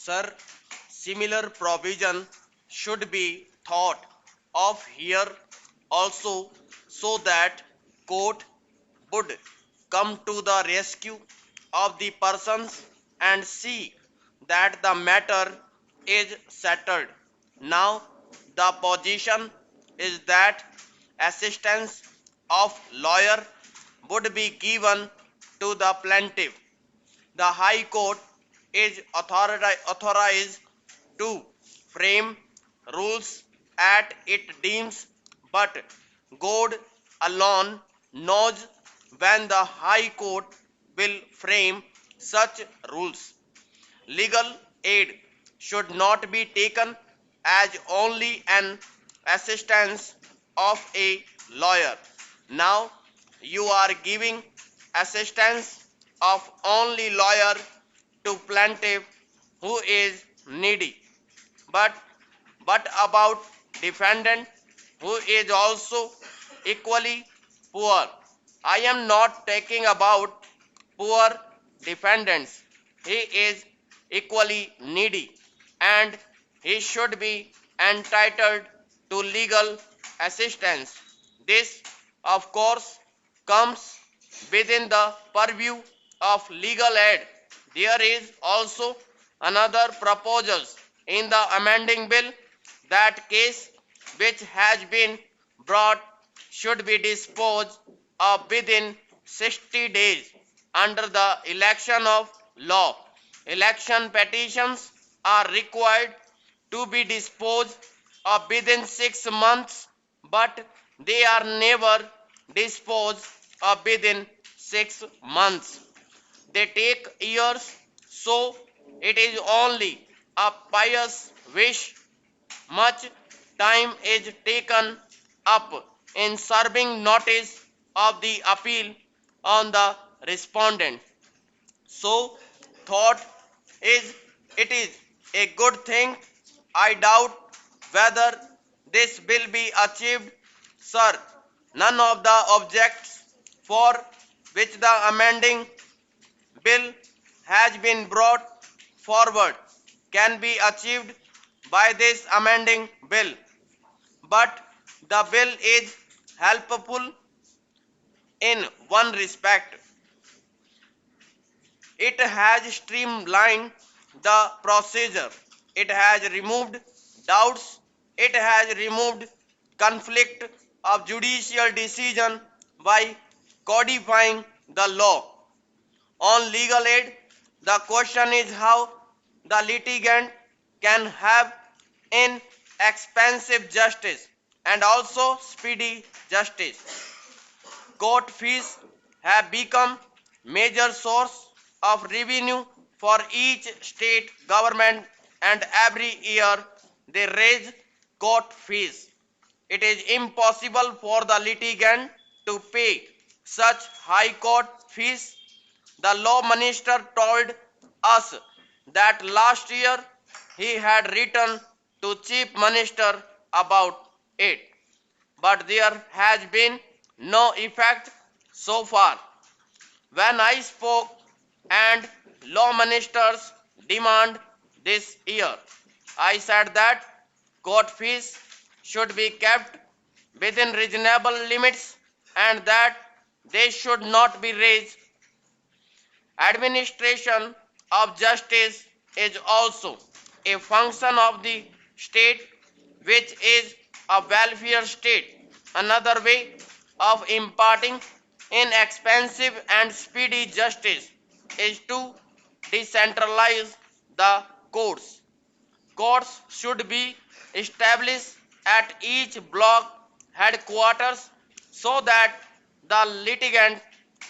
Sir, similar provision should be thought of here also, so that court would come to the rescue of the persons and see that the matter is settled. Now the position is that assistance of lawyer would be given to the plaintiff. The High Court is authorized to frame rules at it deems, but God alone knows when the High Court will frame such rules. Legal aid should not be taken as only an assistance of a lawyer. Now you are giving assistance of only lawyer to plaintiff who is needy. But what about defendant who is also equally poor? I am not talking about poor defendants. He is equally needy and he should be entitled to legal assistance. This, of course, comes within the purview of legal aid. There is also another proposal in the amending bill that case which has been brought should be disposed of within 60 days under the election of law. Election petitions are required to be disposed of within 6 months, but they are never disposed of within 6 months. They take years, so it is only a pious wish. Much time is taken up in serving notice of the appeal on the respondent. So, thought is it is a good thing. I doubt whether this will be achieved. Sir, none of the objects for which the amending bill has been brought forward can be achieved by this amending bill, but the bill is helpful in one respect. It has streamlined the procedure. It has removed doubts. It has removed conflict of judicial decision by codifying the law. On legal aid, the question is how the litigant can have inexpensive justice and also speedy justice. Court fees have become major source of revenue for each state government, and every year they raise court fees. It is impossible for the litigant to pay such high court fees. The law minister told us that last year he had written to chief minister about it, but there has been no effect so far. When I spoke and law ministers demand this year, I said that court fees should be kept within reasonable limits and that they should not be raised. Administration of justice is also a function of the state, which is a welfare state. Another way of imparting inexpensive and speedy justice is to decentralize the courts. Courts should be established at each block headquarters so that the litigant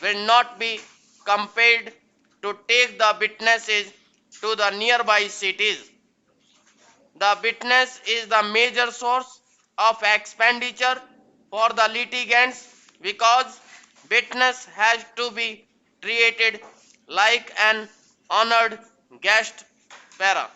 will not be compelled to take the witnesses to the nearby cities. The witness is the major source of expenditure for the litigants because witness has to be treated like an honored guest. Para.